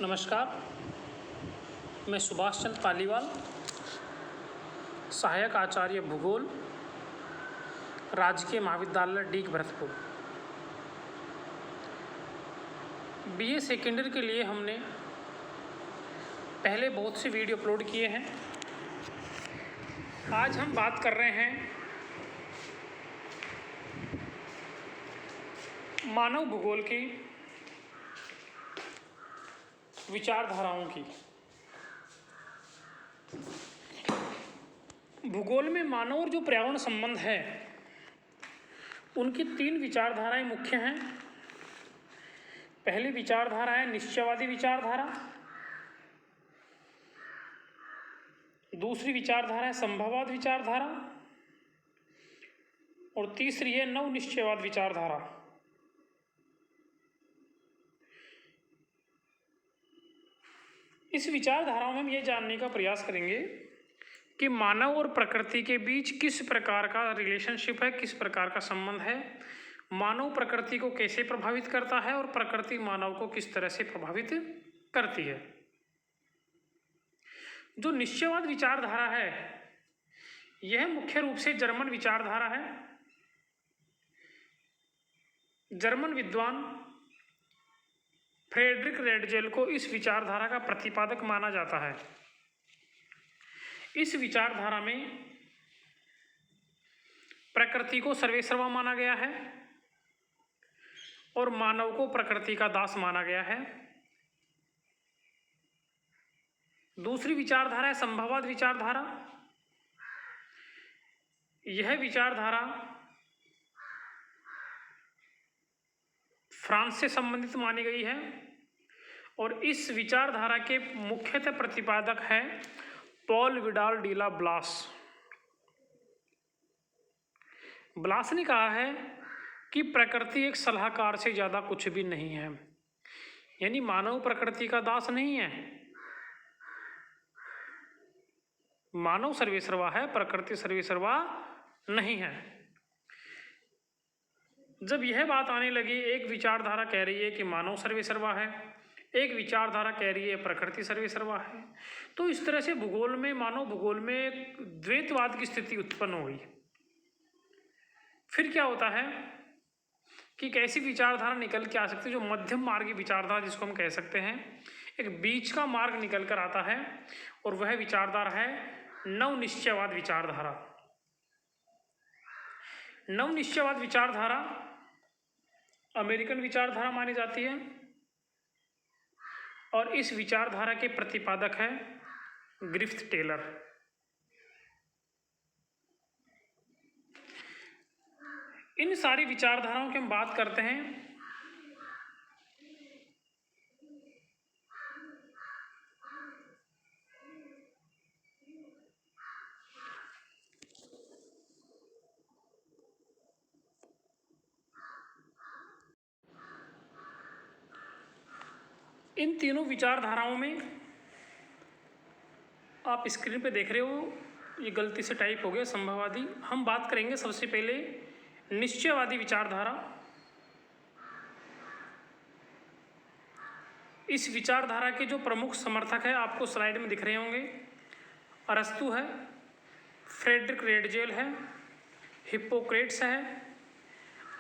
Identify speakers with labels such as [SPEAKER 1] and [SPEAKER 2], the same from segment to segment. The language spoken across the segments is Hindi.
[SPEAKER 1] नमस्कार, मैं सुभाष चंद्र पालीवाल, सहायक आचार्य भूगोल, राजकीय महाविद्यालय डीग भरतपुर। बीए सेकेंडरी के लिए हमने पहले बहुत से वीडियो अपलोड किए हैं। आज हम बात कर रहे हैं मानव भूगोल की विचारधाराओं की। भूगोल में मानव और जो पर्यावरण संबंध है उनकी 3 विचारधाराएं मुख्य हैं। पहली विचारधारा है निश्चयवादी विचारधारा, दूसरी विचारधारा है संभववाद विचारधारा और तीसरी है नवनिश्चयवाद विचारधारा। इस विचारधाराओं में हम ये जानने का प्रयास करेंगे कि मानव और प्रकृति के बीच किस प्रकार का रिलेशनशिप है, किस प्रकार का संबंध है, मानव प्रकृति को कैसे प्रभावित करता है और प्रकृति मानव को किस तरह से प्रभावित करती है। जो निश्चयवाद विचारधारा है यह मुख्य रूप से जर्मन विचारधारा है। जर्मन विद्वान फ्रेडरिक रेडजेल को इस विचारधारा का प्रतिपादक माना जाता है। इस विचारधारा में प्रकृति को सर्वेसर्वा माना गया है और मानव को प्रकृति का दास माना गया है। दूसरी विचारधारा है संभववाद विचारधारा। यह विचारधारा फ्रांस से संबंधित मानी गई है और इस विचारधारा के मुख्यतः प्रतिपादक है Paul Vidal de Blache. Blache ने कहा है कि प्रकृति एक सलाहकार से ज़्यादा कुछ भी नहीं है, यानी मानव प्रकृति का दास नहीं है। मानव सर्वेसर्वा है, प्रकृति सर्वेसर्वा नहीं है। जब यह बात आने लगी, एक विचारधारा कह रही है कि मानव सर्वेसर्वा है, एक विचारधारा कह रही है प्रकृति सर्वेसर्वा है, तो इस तरह से भूगोल में, मानव भूगोल में एक द्वैतवाद की स्थिति उत्पन्न हो गई। फिर क्या होता है कि एक ऐसी विचारधारा निकल के आ सकती है जो मध्यम मार्गी विचारधारा जिसको हम कह सकते हैं, एक बीच का मार्ग निकल कर आता है और वह विचारधारा है नवनिश्चयवाद विचारधारा। नवनिश्चयवाद विचारधारा अमेरिकन विचारधारा मानी जाती है और इस विचारधारा के प्रतिपादक है ग्रिफिथ टेलर। इन सारी विचारधाराओं की हम बात करते हैं। इन तीनों विचारधाराओं में आप स्क्रीन पे देख रहे हो, ये गलती से टाइप हो गया संभववादी। हम बात करेंगे सबसे पहले निश्चयवादी विचारधारा। इस विचारधारा के जो प्रमुख समर्थक है आपको स्लाइड में दिख रहे होंगे। अरस्तु है, फ्रेडरिक रेडजेल है, हिप्पोक्रेट्स है,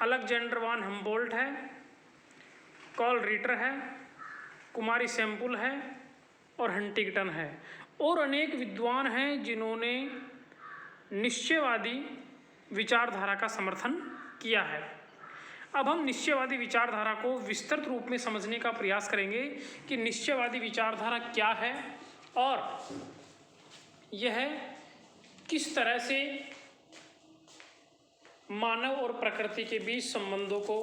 [SPEAKER 1] अलेक्जेंडर वान हम्बोल्ट है, कार्ल रिटर है, कुमारी सैम्पुल है और हंटिंगटन है और अनेक विद्वान हैं जिन्होंने निश्चयवादी विचारधारा का समर्थन किया है। अब हम निश्चयवादी विचारधारा को विस्तृत रूप में समझने का प्रयास करेंगे कि निश्चयवादी विचारधारा क्या है और यह किस तरह से मानव और प्रकृति के बीच संबंधों को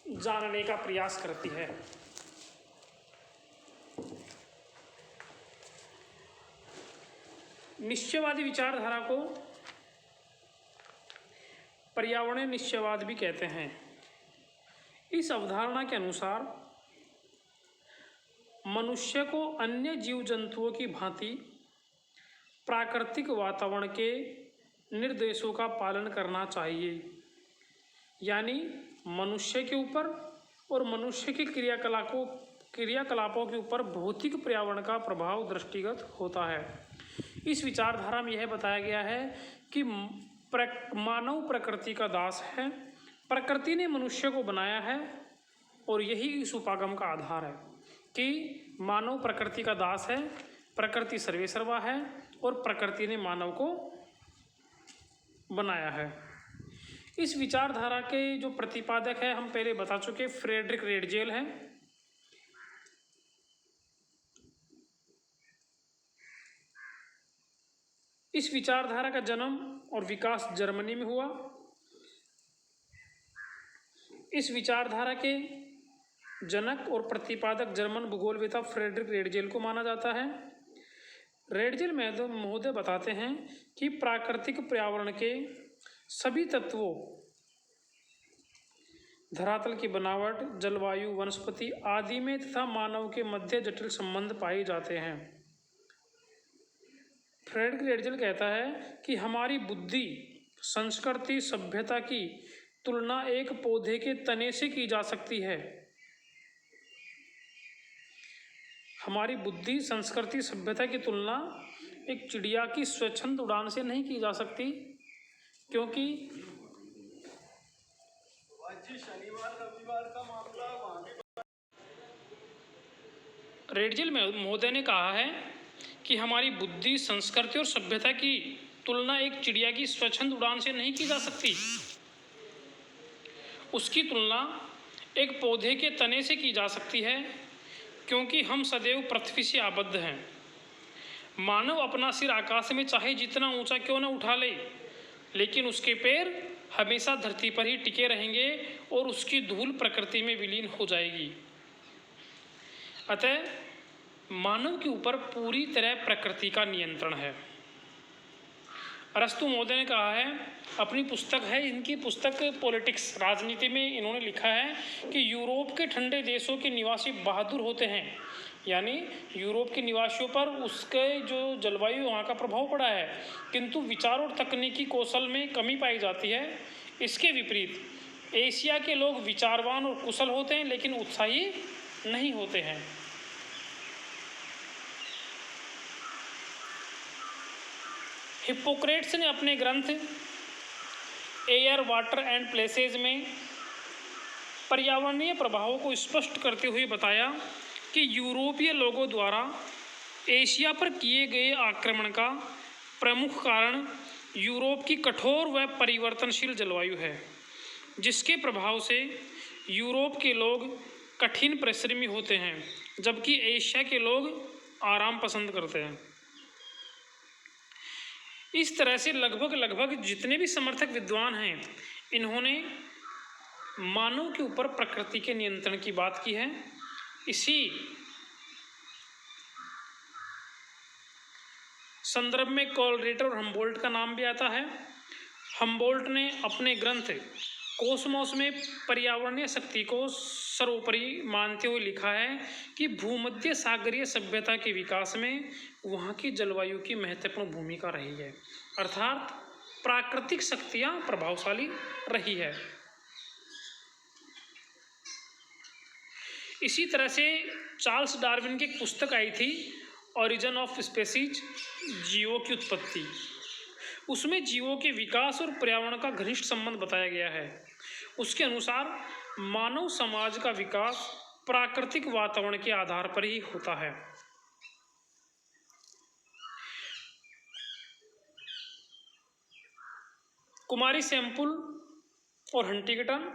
[SPEAKER 1] जानने का प्रयास करती है। निश्चयवादी विचारधारा को पर्यावरणीय निश्चयवाद भी कहते हैं। इस अवधारणा के अनुसार मनुष्य को अन्य जीव जंतुओं की भांति प्राकृतिक वातावरण के निर्देशों का पालन करना चाहिए, यानी मनुष्य के ऊपर और मनुष्य की क्रियाकलापों के ऊपर भौतिक पर्यावरण का प्रभाव दृष्टिगत होता है। इस विचारधारा में यह बताया गया है कि मानव प्रकृति का दास है, प्रकृति ने मनुष्य को बनाया है और यही इस उपागम का आधार है कि मानव प्रकृति का दास है, प्रकृति सर्वेसर्वा है और प्रकृति ने मानव को बनाया है। इस विचारधारा के जो प्रतिपादक है हम पहले बता चुके, फ्रेडरिक रेडजेल हैं। इस विचारधारा का जन्म और विकास जर्मनी में हुआ। इस विचारधारा के जनक और प्रतिपादक जर्मन भूगोलवेत्ता फ्रेडरिक रेडजेल को माना जाता है। रेडजेल महोदय बताते हैं कि प्राकृतिक पर्यावरण के सभी तत्वों, धरातल की बनावट, जलवायु, वनस्पति आदि में तथा मानव के मध्य जटिल संबंध पाए जाते हैं। फ्रेडरिक रेडजेल कहता है कि हमारी बुद्धि, संस्कृति, सभ्यता की तुलना एक पौधे के तने से की जा सकती है। हमारी बुद्धि, संस्कृति, सभ्यता की तुलना एक चिड़िया की स्वच्छंद उड़ान से नहीं की जा सकती, क्योंकि रेडजेल महोदय ने कहा है कि हमारी बुद्धि, संस्कृति और सभ्यता की तुलना एक चिड़िया की स्वच्छंद उड़ान से नहीं की जा सकती। उसकी तुलना एक पौधे के तने से की जा सकती है, क्योंकि हम सदैव पृथ्वी से आबद्ध हैं। मानव अपना सिर आकाश में चाहे जितना ऊंचा क्यों न उठा ले, लेकिन उसके पैर हमेशा धरती पर ही टिके रहेंगे और उसकी धूल प्रकृति में विलीन हो जाएगी। अतः मानव के ऊपर पूरी तरह प्रकृति का नियंत्रण है। अरस्तु महोदय ने कहा है, अपनी पुस्तक है, इनकी पुस्तक पॉलिटिक्स, राजनीति में इन्होंने लिखा है कि यूरोप के ठंडे देशों के निवासी बहादुर होते हैं, यानी यूरोप के निवासियों पर उसके जो जलवायु वहाँ का प्रभाव पड़ा है, किंतु विचार और तकनीकी कौशल में कमी पाई जाती है। इसके विपरीत एशिया के लोग विचारवान और कुशल होते हैं, लेकिन उत्साही नहीं होते हैं। हिप्पोक्रेट्स ने अपने ग्रंथ एयर, वाटर एंड प्लेसेज में पर्यावरणीय प्रभावों को स्पष्ट करते हुए बताया कि यूरोपीय लोगों द्वारा एशिया पर किए गए आक्रमण का प्रमुख कारण यूरोप की कठोर व परिवर्तनशील जलवायु है, जिसके प्रभाव से यूरोप के लोग कठिन परिश्रमी होते हैं, जबकि एशिया के लोग आराम पसंद करते हैं। इस तरह से लगभग जितने भी समर्थक विद्वान हैं, इन्होंने मानव के ऊपर प्रकृति के नियंत्रण की बात की है। इसी संदर्भ में कोलरेटर और हम्बोल्ट का नाम भी आता है। हम्बोल्ट ने अपने ग्रंथ कोसमोस में पर्यावरणीय शक्ति को सर्वोपरि मानते हुए लिखा है कि भूमध्य सागरीय सभ्यता के विकास में वहाँ की जलवायु की महत्वपूर्ण भूमिका रही है, अर्थात प्राकृतिक शक्तियाँ प्रभावशाली रही है। इसी तरह से चार्ल्स डार्विन की एक पुस्तक आई थी, ओरिजिन ऑफ स्पीसीज, जीवों की उत्पत्ति। उसमें जीवों के विकास और पर्यावरण का घनिष्ठ संबंध बताया गया है। उसके अनुसार मानव समाज का विकास प्राकृतिक वातावरण के आधार पर ही होता है। कुमारी सैंपल और हंटिंगटन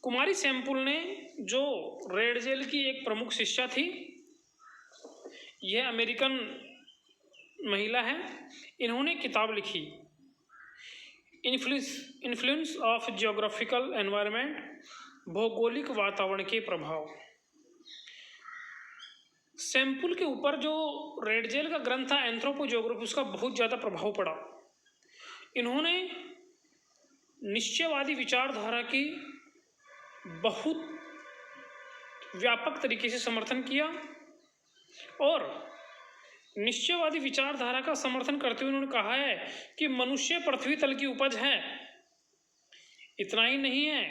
[SPEAKER 1] कुमारी सैंपल ने, जो रेडजेल की एक प्रमुख शिष्या थी, यह अमेरिकन महिला है, इन्होंने किताब लिखी इन्फ्लुएंस ऑफ जियोग्राफिकल एनवायरनमेंट, भौगोलिक वातावरण के प्रभाव। सैंपल के ऊपर जो रेडजेल का ग्रंथ था एंथ्रोपोजियोग्राफी, उसका बहुत ज़्यादा प्रभाव पड़ा। इन्होंने निश्चयवादी विचारधारा की बहुत व्यापक तरीके से समर्थन किया और निश्चयवादी विचारधारा का समर्थन करते हुए उन्होंने कहा है कि मनुष्य पृथ्वी तल की उपज है। इतना ही नहीं है,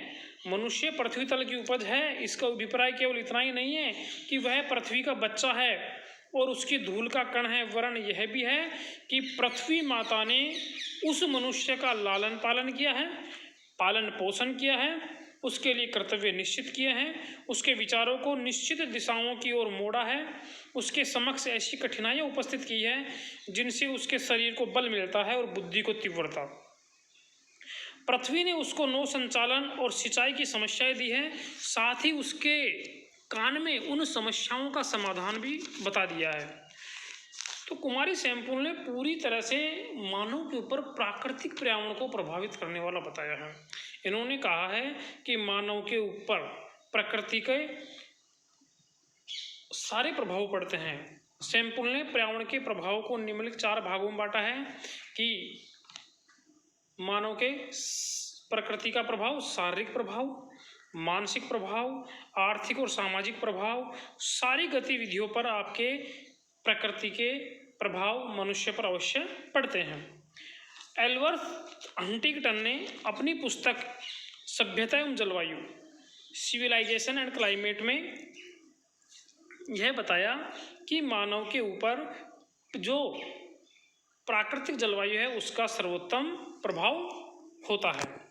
[SPEAKER 1] मनुष्य पृथ्वी तल की उपज है, इसका अभिप्राय केवल इतना ही नहीं है कि वह पृथ्वी का बच्चा है और उसकी धूल का कण है, वरन यह भी है कि पृथ्वी माता ने उस मनुष्य का लालन पालन किया है, पालन पोषण किया है, उसके लिए कर्तव्य निश्चित किए हैं, उसके विचारों को निश्चित दिशाओं की ओर मोड़ा है, उसके समक्ष ऐसी कठिनाइयाँ उपस्थित की है जिनसे उसके शरीर को बल मिलता है और बुद्धि को तीव्रता। पृथ्वी ने उसको नौ संचालन और सिंचाई की समस्याएं दी है, साथ ही उसके कान में उन समस्याओं का समाधान भी बता दिया है। तो कुमारी सैमपुल ने पूरी तरह से मानव के ऊपर प्राकृतिक पर्यावरण को प्रभावित करने वाला बताया है। इन्होंने कहा है कि मानव के ऊपर प्रकृति के सारे प्रभाव पड़ते हैं। सैमपुल ने पर्यावरण के प्रभाव को निम्नलिखित 4 भागों में बांटा है कि मानव के प्रकृति का प्रभाव, शारीरिक प्रभाव, मानसिक प्रभाव, आर्थिक और सामाजिक प्रभाव, सारी गतिविधियों पर आपके प्रकृति के प्रभाव मनुष्य पर अवश्य पड़ते हैं। एल्बर्ट हंटिंगटन ने अपनी पुस्तक सभ्यता एवं जलवायु, सिविलाइजेशन एंड क्लाइमेट में यह बताया कि मानव के ऊपर जो प्राकृतिक जलवायु है उसका सर्वोत्तम प्रभाव होता है।